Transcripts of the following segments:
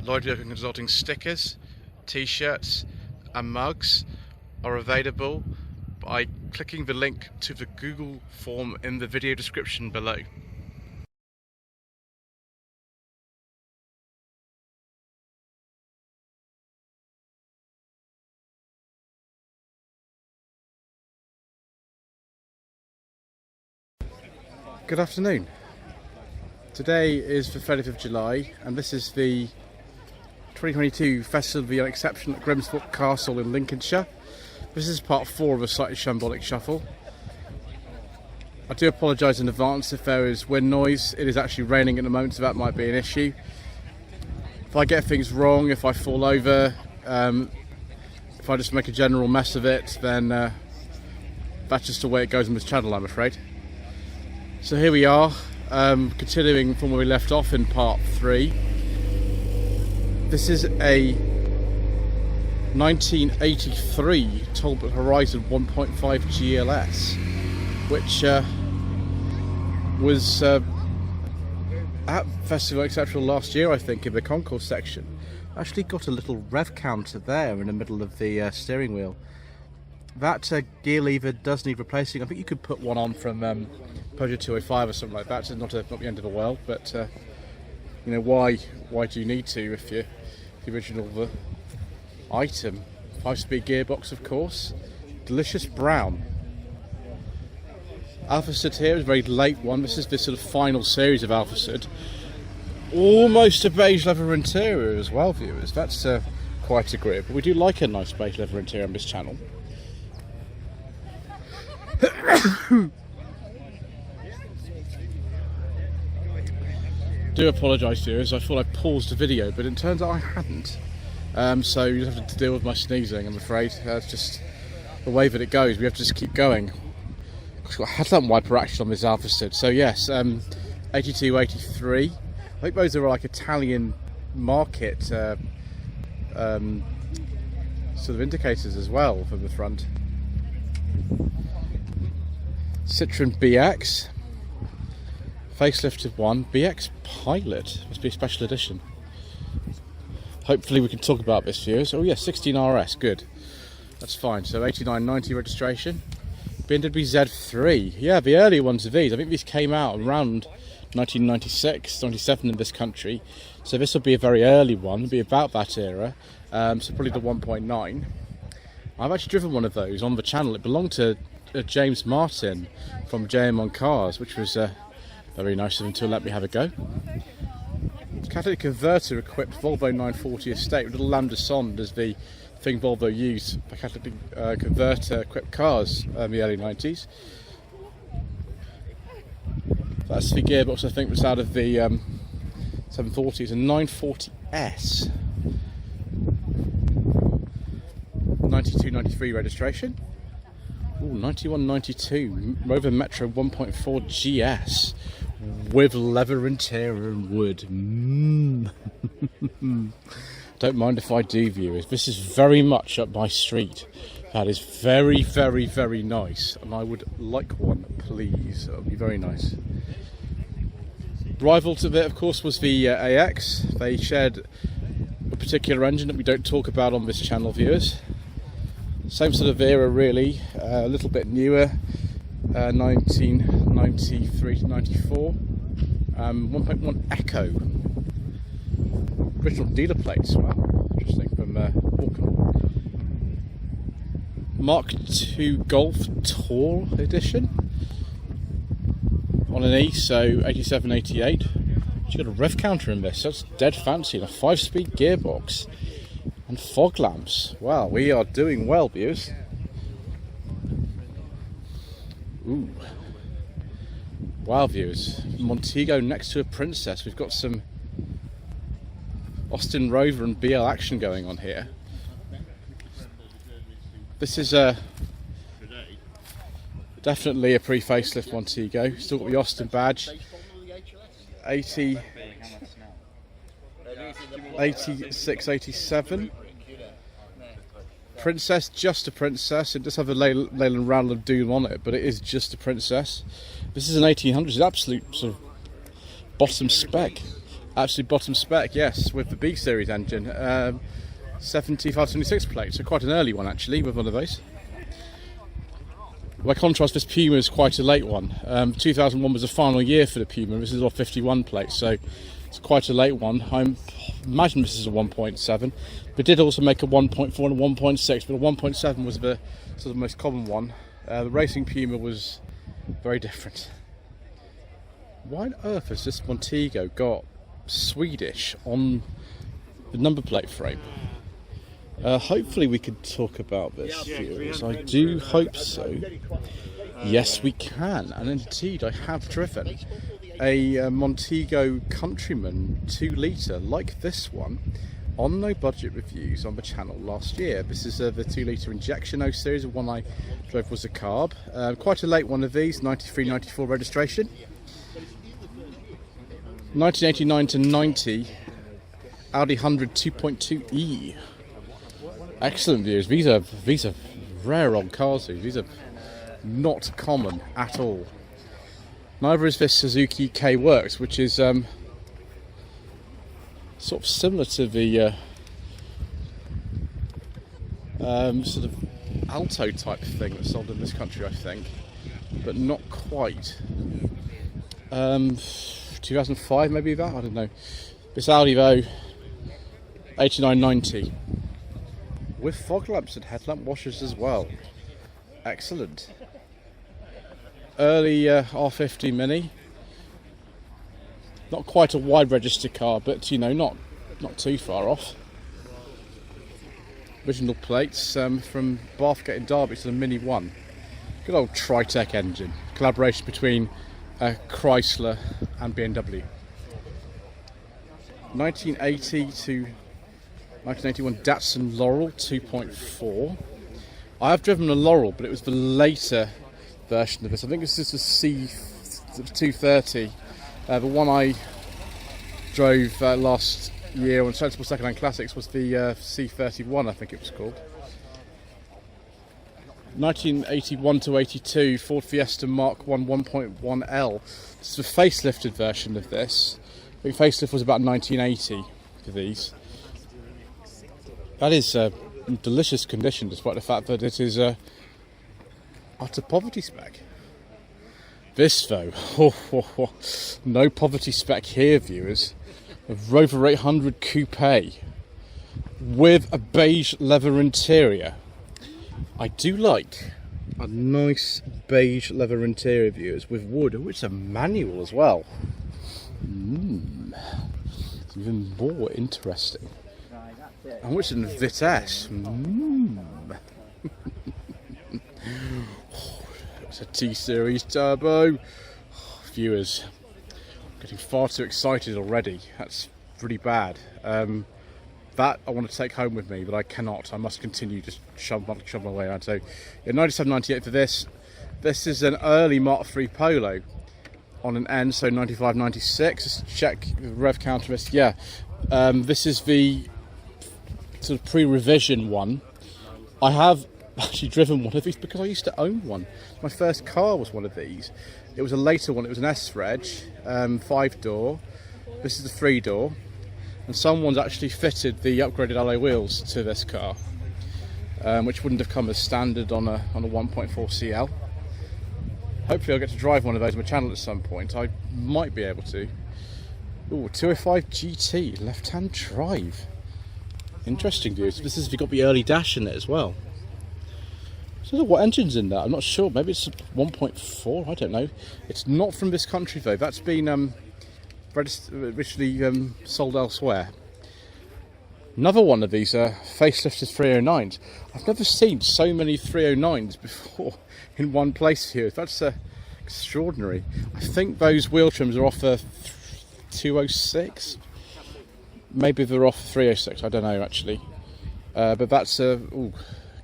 Lloyd Consulting stickers, t-shirts and mugs are available by clicking the link to the Google form in the video description below. Good afternoon. Today is the 30th of July and this is the 2022 Festival of the Unexceptional at Grimsthorpe Castle in Lincolnshire. This is part 4 of a Slightly Shambolic Shuffle. I do apologise in advance if there is wind noise. It is actually raining at the moment, so that might be an issue. If I get things wrong, if I fall over, if I just make a general mess of it, then that's just the way it goes on this channel, I'm afraid. So here we are, continuing from where we left off in part 3. This is a 1983 Talbot Horizon 1.5 GLS, which was at Festival Unexceptional last year, I think, in the concourse section. Actually got a little rev counter there in the middle of the steering wheel. That gear lever does need replacing. I think you could put one on from Peugeot 205 or something like that. It's not the end of the world, but you know, why do you need to if you're the original item? 5-speed gearbox, of course. Delicious brown. Alphacid here is a very late one. This is the sort of final series of Alphacid. Almost a beige leather interior as well, viewers. That's quite a grip. But we do like a nice beige leather interior on this channel. Do apologise, viewers. I thought I paused the video, but it turns out I hadn't. So you just have to deal with my sneezing, I'm afraid. It's just the way that it goes. We have to just keep going. I've got a headlamp wiper action on this Alphacid. So yes, 82, 83. I think those are like Italian market sort of indicators as well from the front. Citroen BX, facelifted one, BX Pilot, must be a special edition. Hopefully we can talk about this, viewers. Oh yeah, 16RS, good. That's fine. So 8990 registration. BMW Z3, yeah, the earlier ones of these. I think these came out around 1996, 97 in this country. So this will be a very early one, it'll be about that era. So probably the 1.9. I've actually driven one of those on the channel. It belonged to James Martin from JM on Cars, which was very nice of him to let me have a go. Catalytic converter equipped Volvo 940 estate with little lambda sonde as the thing Volvo used for catalytic converter equipped cars in the early 90s. That's the gearbox, I think, was out of the 740. It's a 940S. 92, 93 registration. Ooh, 91, 92 Rover Metro 1.4 GS with leather interior and wood. Don't mind if I do, viewers. This is very much up my street. That is very, very, very nice, and I would like one, please. That would be very nice. Rival to it, of course, was the AX. They shared a particular engine that we don't talk about on this channel, viewers. Same sort of era, really, a little bit newer, 1993 to 94. 1.1 Echo. Original dealer plates, wow, interesting, from Auckland. Mark II Golf Tour edition. On an E, so 87, 88. You've got a rev counter in this, that's dead fancy, and a 5-speed gearbox. And fog lamps. Wow, we are doing well, viewers. Ooh. Wow, viewers. Montego next to a Princess. We've got some Austin Rover and BL action going on here. This is definitely a pre-facelift Montego. Still got the Austin badge. 86, 87. Princess, just a Princess. It does have a Leyland Random Doom on it, but it is just a Princess. This is an 1800s, absolute sort of bottom spec. Actually bottom spec, yes, with the B series engine. 7526 plate, so quite an early one actually with one of those. By contrast, this Puma is quite a late one. 2001 was the final year for the Puma. This is a 51 plate, so it's quite a late one. I imagine this is a 1.7. They did also make a 1.4 and a 1.6, but a 1.7 was the sort of most common one. The racing Puma was very different. Why on earth has this Montego got Swedish on the number plate frame? Hopefully we can talk about this, viewers. I do hope so. Yes, we can. And indeed, I have driven a Montego Countryman 2 litre like this one on No Budget Reviews on the channel last year. This is the 2 litre injection O series. The one I drove was a carb. Quite a late one of these, 93-94 registration. 1989 to 90, Audi 100 2.2E. Excellent views. These are rare old cars. These are not common at all. Neither is this Suzuki K-Works, which is sort of similar to the sort of Alto type thing that's sold in this country, I think, but not quite. 2005 maybe that, I don't know. This Audi though, 8990 with fog lamps and headlamp washers as well. Excellent. Early R50 Mini. Not quite a wide register car, but you know, not too far off. Original plates from Bathgate in Derby to the Mini 1. Good old Tritec engine. Collaboration between Chrysler and BMW. 1980 to 1981 Datsun Laurel 2.4. I have driven a Laurel, but it was the later version of this. I think this is the C230. The one I drove last year on Sensible Secondhand Classics was the C31, I think it was called. 1981 to 82 Ford Fiesta Mark 1 1.1L. This is the facelifted version of this. I think facelift was about 1980 for these. That is in delicious condition, despite the fact that it is utter poverty spec. This though, no poverty spec here, viewers. A Rover 800 Coupe with a beige leather interior. I do like a nice beige leather interior, viewers, with wood. Oh, it's a manual as well. It's even more interesting. And which in Vitesse. It's a T-Series turbo. Viewers, I'm getting far too excited already. That's really bad. That I want to take home with me, but I cannot. I must continue just shove my way around. So, yeah, 97.98 for this. This is an early Mark III Polo on an N, so 95.96. Let's check the rev counter list. Yeah, this is the sort of pre-revision one. I have actually driven one of these because I used to own one. My first car was one of these. It was a later one. It was an S-Reg, 5-door. This is the 3-door. And someone's actually fitted the upgraded alloy wheels to this car, which wouldn't have come as standard on a 1.4 CL. Hopefully I'll get to drive one of those on my channel at some point. I might be able to. Ooh, 205 GT, left-hand drive. Interesting, views. This is if you've got the early dash in it as well. I don't know what engine's in that. I'm not sure. Maybe it's 1.4. I don't know. It's not from this country though. That's been originally sold elsewhere. Another one of these facelifted 309s. I've never seen so many 309s before in one place here. That's extraordinary. I think those wheel trims are off a 206. Maybe they're off 306. I don't know actually. But that's a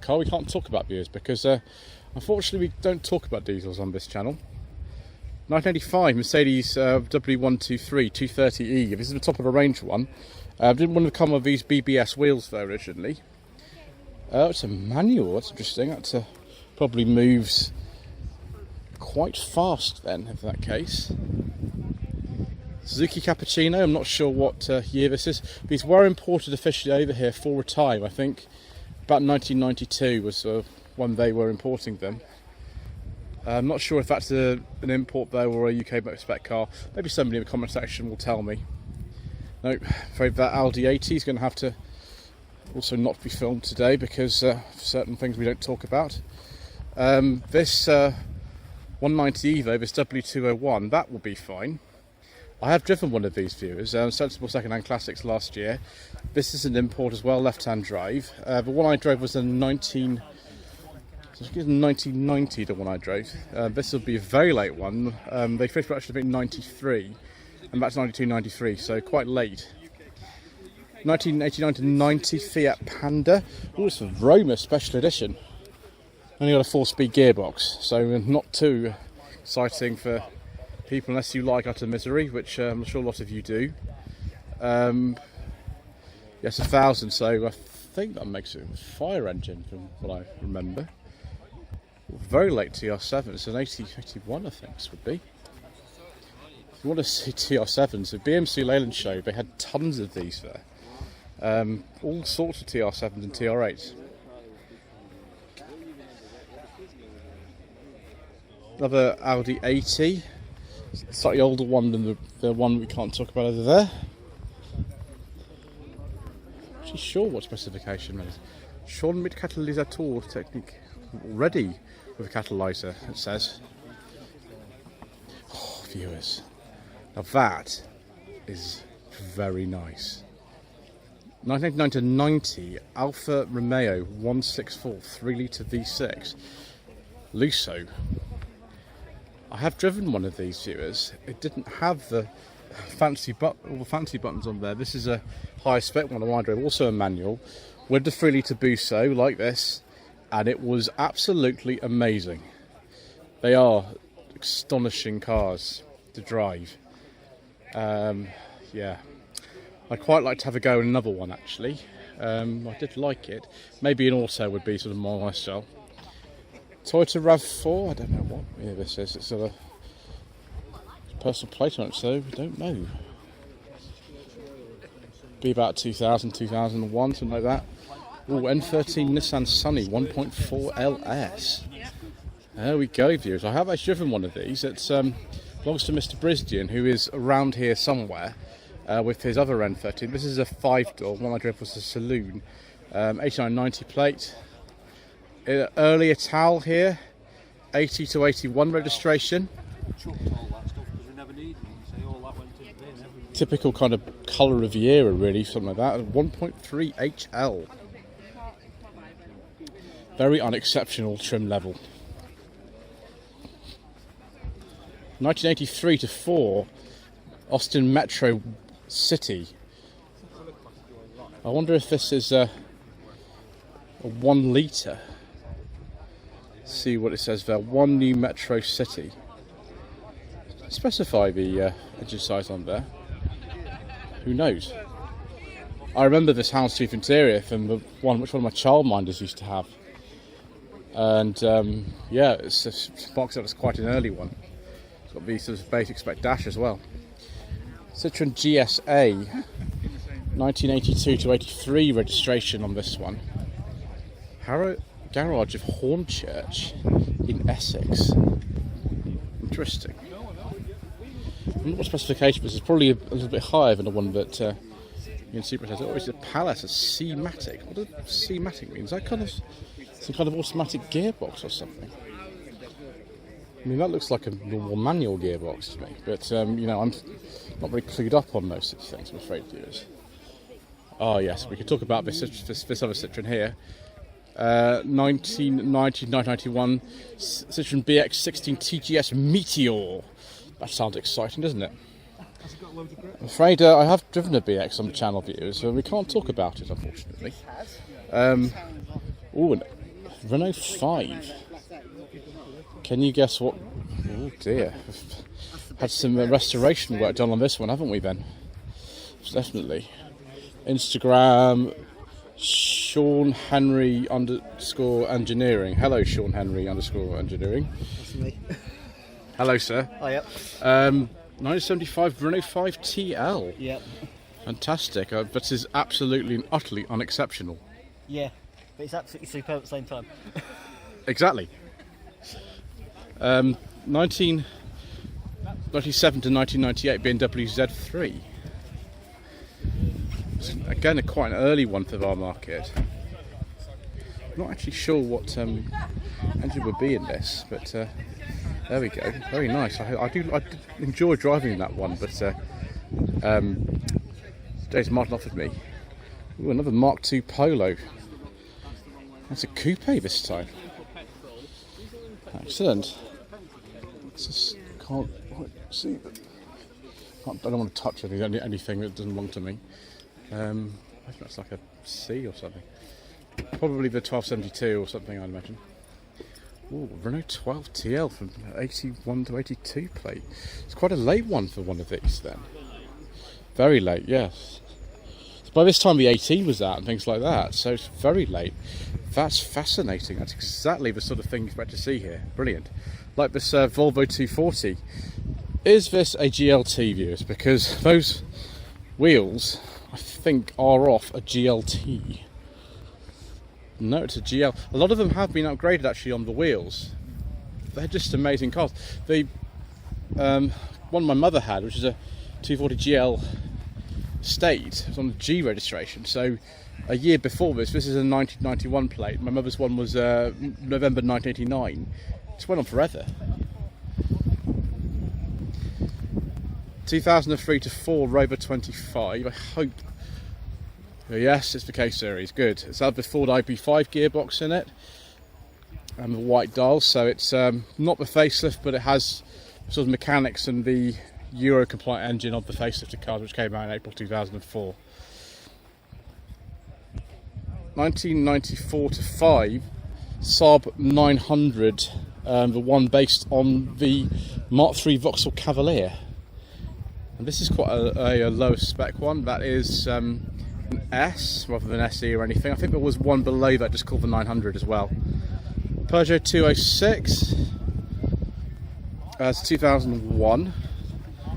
car we can't talk about, viewers, because unfortunately we don't talk about diesels on this channel. 1985 Mercedes W123 230E. This is the top of the range one. Didn't want to come with these BBS wheels though originally. It's a manual. That's interesting. That probably moves quite fast then, in that case. Suzuki Cappuccino, I'm not sure what year this is. These were imported officially over here for a time, I think. About 1992 was when they were importing them. I'm not sure if that's an import though or a UK spec car. Maybe somebody in the comment section will tell me. Nope, afraid that Audi 80 is going to have to also not be filmed today because certain things we don't talk about. This 190 Evo, this W201, that will be fine. I have driven one of these, viewers, Sensible Second-Hand Classics last year. This is an import as well, left-hand drive. The one I drove was a 1990, the one I drove. This will be a very late one. They finished production in 93, and that's 92, 93, so quite late. 1989 to 90 Fiat Panda. Oh, it's a Roma Special Edition. Only got a 4-speed gearbox, so not too exciting for people unless you like utter misery, which I'm sure a lot of you do. Yes, 1,000, so I think that makes it a fire engine from what I remember. Very late TR7, it's an 81 I think this would be. If you want to see TR7s, the BMC Leyland show, they had tons of these there. All sorts of TR7s and TR8s. Another Audi 80, slightly older one than the one we can't talk about over there. Actually sure what specification that is. Schon mit Katalysator technique. Ready with a catalyzer, it says. Oh, viewers. Now that is very nice. 1989 to 90 Alfa Romeo 164 3-litre V6 Lusso. I have driven one of these, viewers. It didn't have the all the fancy buttons on there. This is a high spec one I drove, also a manual with the 3-litre Busso like this, and it was absolutely amazing. They are astonishing cars to drive. Yeah, I'd quite like to have a go in another one actually. I did like it. Maybe an auto would be sort of more my style. Toyota RAV4, I don't know what year this is. It's a personal plate on it, so we don't know. Be about 2000, 2001, something like that. Oh, N13 Nissan Sunny 1.4 LS. There we go, viewers. I have actually driven one of these. It belongs to Mr. Brisdian, who is around here somewhere with his other N13. This is a 5-door. One I drove was a saloon. 8990 plate. Early Ital here. 80 to 81 registration. Typical kind of colour of the era, really, something like that. 1.3 HL. Very unexceptional trim level. 1983 to 4 Austin Metro City. I wonder if this is a 1 litre. See what it says there. 1 new Metro City. Specify the engine size on there. Who knows? I remember this houndstooth interior from the one which one of my childminders used to have. And yeah, it's boxed out as quite an early one. It's got the sort of basic spec dash as well. Citroen GSA 1982 to 83 registration on this one. Garage of Hornchurch in Essex. Interesting. I don't know what specification, but it's probably a little bit higher than the one that you can see. Oh, it's a Palace, a C-Matic. What does C-Matic mean? Is that kind of some kind of automatic gearbox or something? I mean, that looks like a normal manual gearbox to me, but you know, I'm not very clued up on those sorts of things, I'm afraid, viewers. Oh yes, we could talk about this other Citroen here. 1990-1991 Citroen BX16 TGS Meteor. That sounds exciting, doesn't it? I'm afraid I have driven a BX on the channel, viewers, so we can't talk about it, unfortunately. Oh, Renault 5. Can you guess what? Oh dear. We've had some restoration work done on this one, haven't we, Ben? Definitely. Instagram, Sean Henry _engineering. Hello, Sean Henry _engineering. That's me. Hello, sir. Oh, yep. 1975 Renault 5 TL. Yep. Fantastic. This is absolutely and utterly unexceptional. Yeah, but it's absolutely superb at the same time. Exactly. 1997 to 1998 BMW Z3. It's, again, quite an early one for our market. Not actually sure what engine would be in this, but there we go. Very nice. I do enjoy driving that one, but today's Martin offered me another Mark II Polo. That's a coupe this time. Excellent. Just can't quite see. I don't want to touch anything that doesn't belong to me. I think that's like a C or something. Probably the 1272 or something, I'd imagine. Ooh, Renault 12 TL from 81 to 82 plate. It's quite a late one for one of these then. Very late, yes. So by this time the 18 was out and things like that, so it's very late. That's fascinating. That's exactly the sort of thing you expect to see here. Brilliant. Like this Volvo 240. Is this a GLT, viewers? Because those wheels, I think, are off a GLT. No, it's a GL. A lot of them have been upgraded actually on the wheels. They're just amazing cars. The one my mother had, which is a 240 GL State, it was on the G registration. So a year before this is a 1991 plate. My mother's one was November 1989. Just went on forever. 2003 to 4 Rover 25. I hope. Yes, it's the K series. Good. It's had the Ford IP5 gearbox in it and the white dials, so it's not the facelift, but it has sort of mechanics and the Euro compliant engine of the facelifted cars, which came out in April 2004. 1994 to 5 Saab 900, the one based on the Mark III Vauxhall Cavalier. And this is quite a low spec one. That is an S rather than SE or anything. I think there was one below that just called the 900 as well. Peugeot 206 as 2001.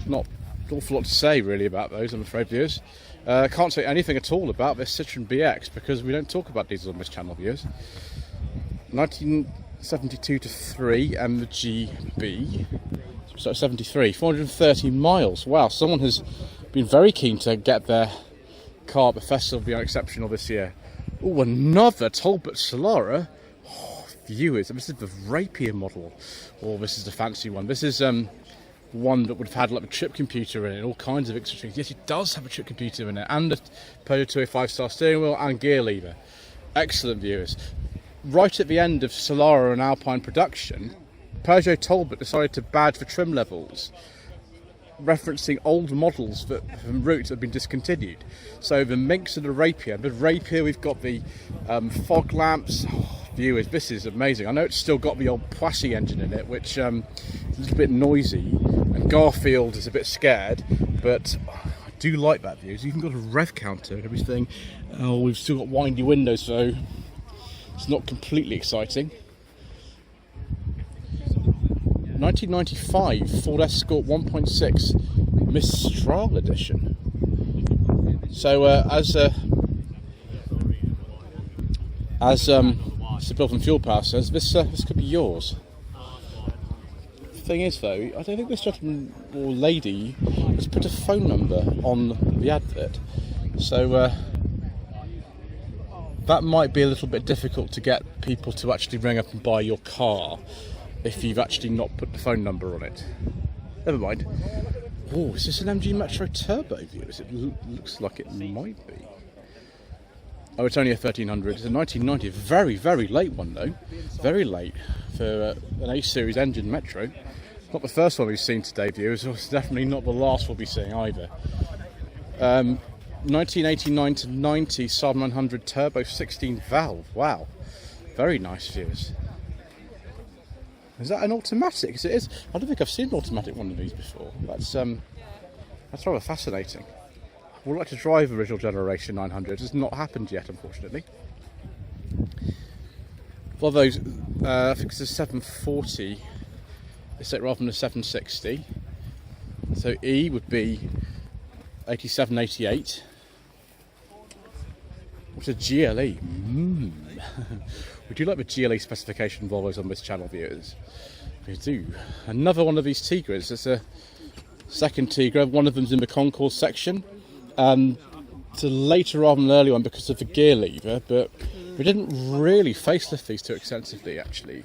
Not an awful lot to say really about those, I'm afraid, viewers. Can't say anything at all about this Citroen BX because we don't talk about diesels on this channel, viewers. 1972 to 3 MGB. So 73, 430 miles. Wow, someone has been very keen to get their car at the Festival of the Unexceptional this year. Oh, another Talbot Solara. Oh, viewers, this is the Rapier model, or this is the fancy one. This is one that would have had like a chip computer in it, all kinds of extra things. Yes, it does have a chip computer in it, and a Peugeot 205 star steering wheel and gear lever. Excellent, viewers. Right at the end of Solara and Alpine production, Peugeot Talbot decided to badge for trim levels, referencing old models that from routes have been discontinued. So the Minx and the Rapier. The Rapier, we've got the fog lamps. Oh, viewers, this is amazing. I know it's still got the old Poissy engine in it, which is a little bit noisy, and Garfield is a bit scared, but I do like that, viewers. You've even got a rev counter and everything. Oh, we've still got windy windows, so it's not completely exciting. 1995 Ford Escort 1.6 Mistral edition. So as Sir Bill from Fuel Power says, this could be yours. The thing is though, I don't think this gentleman or lady has put a phone number on the advert, so that might be a little bit difficult to get people to actually ring up and buy your car if you've actually not put the phone number on it. Never mind. Oh, is this an MG Metro Turbo, viewers? It looks like it might be. Oh, it's only a 1300. It's a 1990. Very, very late one though. Very late for an A-Series engine Metro. Not the first one we've seen today, viewers. It's definitely not the last we'll be seeing either. 1989 to 90 Saab 900 Turbo 16 valve. Wow. Very nice, viewers. Is that an automatic? Because it is. I don't think I've seen an automatic one of these before. That's rather fascinating. I would like to drive original generation 900. It's not happened yet, unfortunately. Volvo's, I think it's a 740. It's rather than a 760. So E would be 87, 88. What's a GLE? Would you like the GLE specification Volvos on this channel, viewers? We do. Another one of these Tigras. It's a second Tigra. One of them's in the concourse section. It's a later rather than an early one because of the gear lever, but we didn't really facelift these too extensively, actually.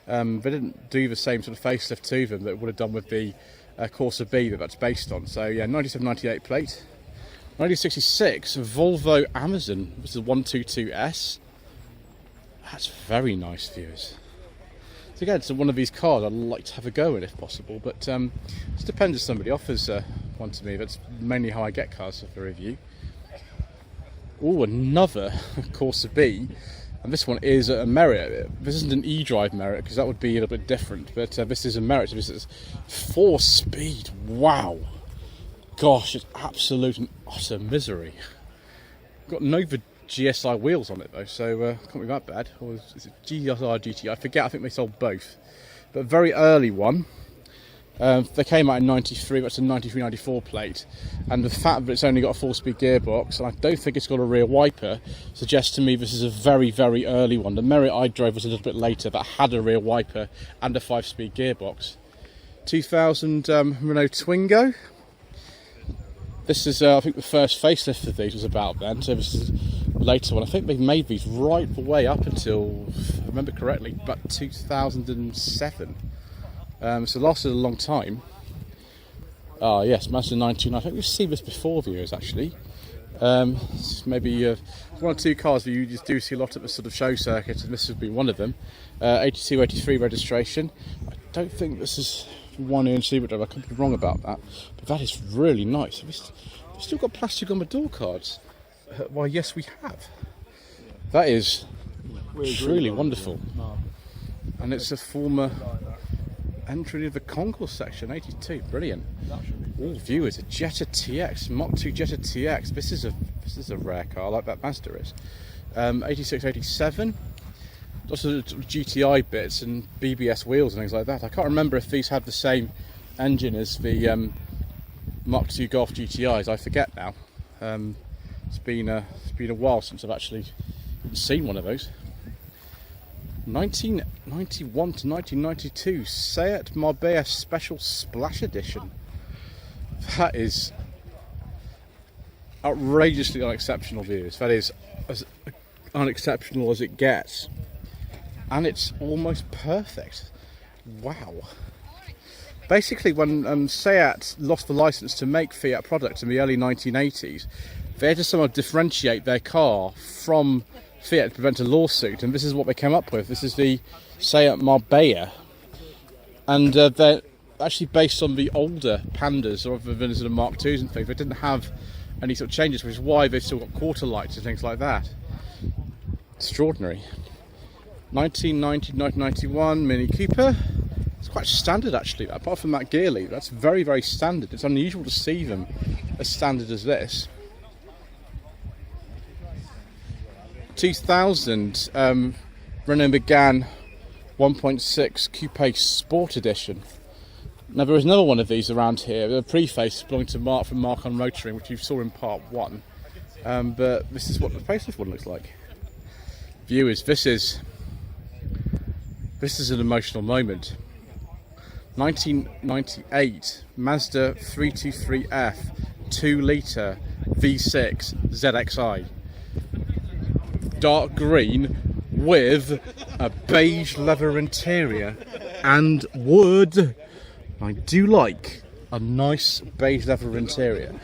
They didn't do the same sort of facelift to them that we would have done with the Corsa B that's based on. So yeah, 97, 98 plate. 1966 Volvo Amazon. This is 122S. That's very nice, viewers. So again, it's one of these cars I'd like to have a go in if possible, but it depends if somebody offers one to me. That's mainly how I get cars for review. Oh, another Corsa B, and this one is a Merit. This isn't an e-drive Merit because that would be a little bit different, but this is a Merit. This is 4-speed. Wow, gosh, it's absolute and utter misery. Got Nova GSI wheels on it though, so can't be that bad. Or is it GSI GT? I forget. I think they sold both, but a very early one. They came out in 93, that's a 93, 94 plate, and the fact that it's only got a 4-speed gearbox, and I don't think it's got a rear wiper, suggests to me this is a very, very early one. The Merit I drove was a little bit later, that had a rear wiper and a 5-speed gearbox. 2000 Renault Twingo. This is, I think the first facelift of these was about then, so this is a later one. I think they've made these right the way up until, if I remember correctly, about 2007. So lasted a long time. Yes, Mazda 19. I think we've seen this before, viewers, actually. Maybe one or two cars that you just do see a lot at the sort of show circuit, and this would be one of them. 82, 83 registration. I don't think this is one in Citroen. I could be wrong about that, but that is really nice. We've still got plastic on the door cards. Why, yes, we have. That is really wonderful. And it's a former entry of the concourse section, 82, brilliant. All viewers, a Jetta TX, Mach 2 Jetta TX. This is a rare car, like that Mazda is. 86, 87. Lots of GTI bits and BBS wheels and things like that. I can't remember if these had the same engine as the Mach 2 Golf GTIs. I forget now. It's been a while since I've actually seen one of those. 1991 to 1992 Seat Marbella Special Splash Edition. That is outrageously unexceptional, viewers. That is as unexceptional as it gets, and it's almost perfect. Wow. Basically, when Seat lost the license to make Fiat products in the early 1980s, they had to somehow differentiate their car from Fiat to prevent a lawsuit, and this is what they came up with. This is the Seat Marbella, and they're actually based on the older Pandas rather than sort of Mark IIs and things. They didn't have any sort of changes, which is why they've still got quarter lights and things like that. Extraordinary. 1990 1991 Mini Cooper. It's quite standard, actually, apart from that gear lever. That's very, very standard. It's unusual to see them as standard as this. 2000 Renault Megane 1.6 Coupe Sport Edition. Now there is another one of these around here, a preface belonging to Mark from Mark on Motoring, which you saw in part 1. But this is what the facelift one looks like. Viewers, this is an emotional moment. 1998 Mazda 323F 2-litre V6 ZXi. Dark green with a beige leather interior and wood. I do like a nice beige leather interior.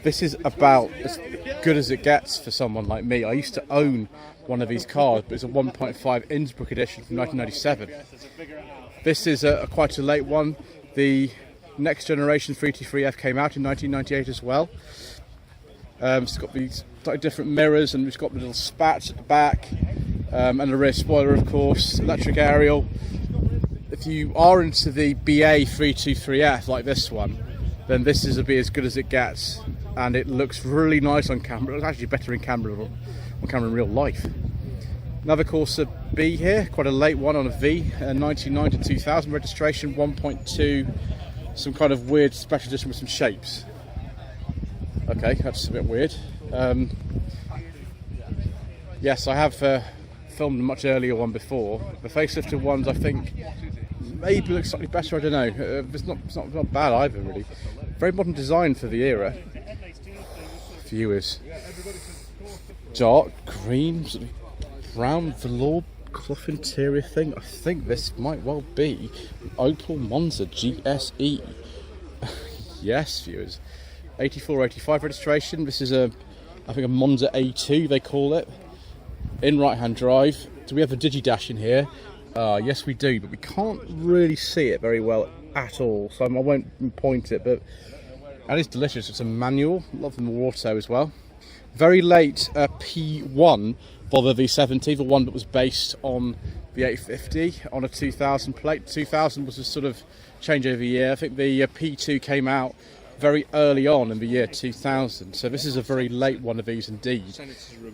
This is about as good as it gets for someone like me. I used to own one of these cars, but it's a 1.5 Innsbruck edition from 1997. This is quite a late one. The next generation 323F came out in 1998 as well. It's got these slightly different mirrors, and it's got the little spats at the back, and a rear spoiler, of course, electric aerial. If you are into the BA 323F like this one, then this is as good as it gets, and it looks really nice on camera. It looks actually better in camera in real life. Another Corsa B here, quite a late one on a V, 1990 2000 registration, 1.2 some kind of weird special edition with some shapes. Okay, that's a bit weird. Yes, I have filmed a much earlier one before. The facelifted ones, I think, maybe look slightly better. I don't know. It's not bad either, really. Very modern design for the era. Viewers, dark green, sort of brown velour cloth interior thing. I think this might well be an Opel Monza GSE. Yes, viewers. 84-85 registration. This is I think a Monza A2 they call it. In right-hand drive. Do we have a Digidash in here? Yes we do, but we can't really see it very well at all, so I won't point it, but that is delicious. It's a manual. A lot of them are auto as well. Very late P1 Volvo V70, the one that was based on the 850 on a 2000 plate. 2000 was a sort of changeover year. I think the P2 came out very early on in the year 2000, so this is a very late one of these indeed,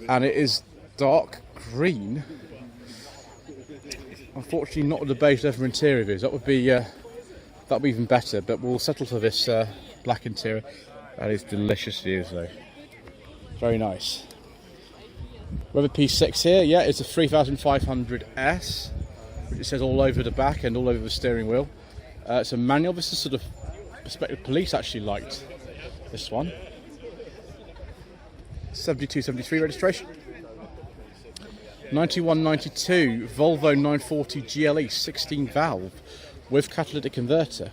and it is dark green. Unfortunately not with the beige leather interior views. That would be even better, but we'll settle for this black interior. That is delicious views though. Very nice. We have a P6 here. Yeah, it's a 3500S, which it says all over the back and all over the steering wheel. It's a manual. This is sort of Prospective Police actually liked this one. 72-73 registration. 91-92 Volvo 940 GLE 16 valve with catalytic converter.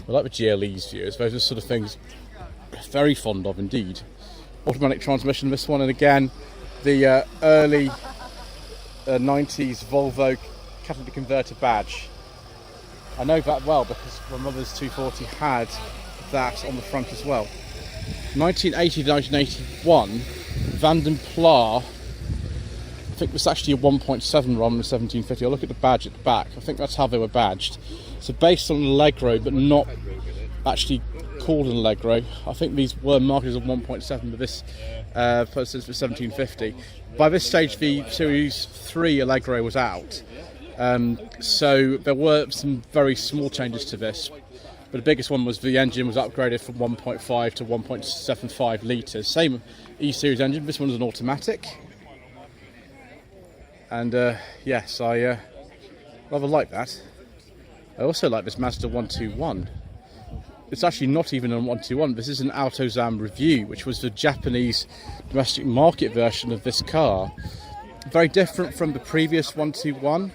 I like the GLEs, viewers. Those are the sort of things very fond of indeed. Automatic transmission this one, and again the early 90s Volvo catalytic converter badge. I know that well because my mother's 240 had that on the front as well. 1980 to 1981 Vanden Pla. I think it's actually a 1.7 rather than a 1750. I'll look at the badge at the back. I think that's how they were badged. So based on an Allegro, but not actually called an Allegro. I think these were marketed as a 1.7, but this person's for 1750. By this stage, the Series 3 Allegro was out. So there were some very small changes to this. But the biggest one was the engine was upgraded from 1.5 to 1.75 litres. Same E-Series engine. This one is an automatic. And yes, I rather like that. I also like this Mazda 121. It's actually not even a 121. This is an AutoZam Review, which was the Japanese domestic market version of this car. Very different from the previous 121,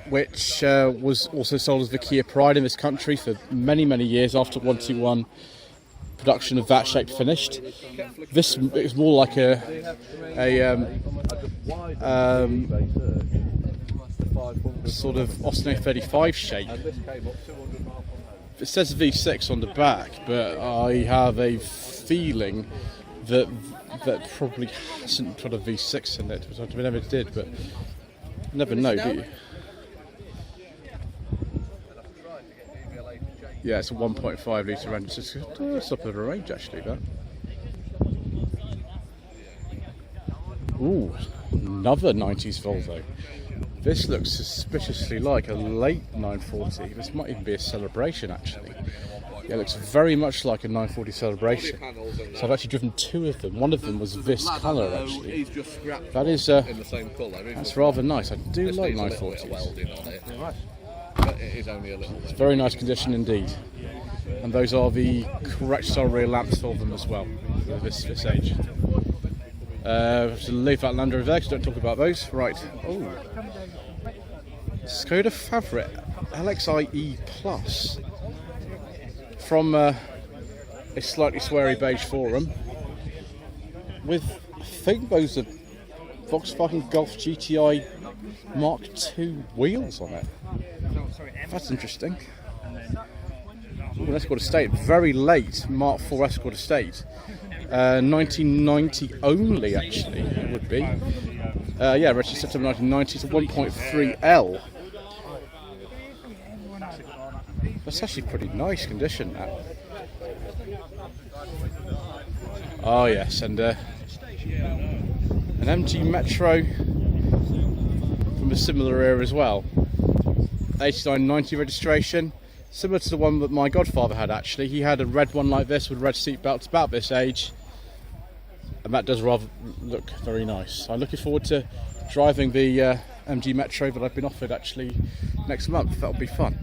which was also sold as the Kia Pride in this country for many, many years after 121 production of that shape finished. This is more like a sort of Austin 35 shape. It says V6 on the back, but I have a feeling that probably hasn't put a V6 in it. I never did, but you never know, do you? Yeah, it's a 1.5 litre engine. It's up at the range actually, that. Ooh, another 90s Volvo. This looks suspiciously like a late 940. This might even be a Celebration actually. Yeah, it looks very much like a 940 Celebration. So I've actually driven two of them. One of them was this colour actually. That is that's rather nice. I do like 940s. It's very nice condition indeed. And those are the correct style rear lamps for them as well, at this age. So leave that Land Rover there because don't talk about those. Right. Oh. Skoda Favorit LXIE Plus from a slightly sweary beige forum with, I think those are Volkswagen Golf GTI Mark II wheels on it. That's interesting. Ooh, Escort Estate, very late Mark IV Escort Estate. 1990 only, actually, it would be. Yeah, registered September 1990, it's a 1.3L. That's actually pretty nice condition, that. Oh, yes, and an MG Metro from a similar era as well. 8990 registration, similar to the one that my godfather had actually. He had a red one like this with red seat belts about this age, and that does rather look very nice. I'm looking forward to driving the MG Metro that I've been offered actually next month. That'll be fun.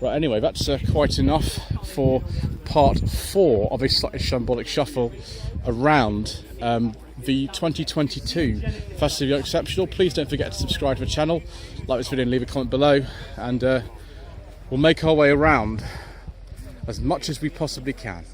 Right, anyway, that's quite enough for part 4 of a Slightly Shambolic Shuffle around the 2022 Festival of Unexceptional. Please don't forget to subscribe to the channel, like this video and leave a comment below, and we'll make our way around as much as we possibly can.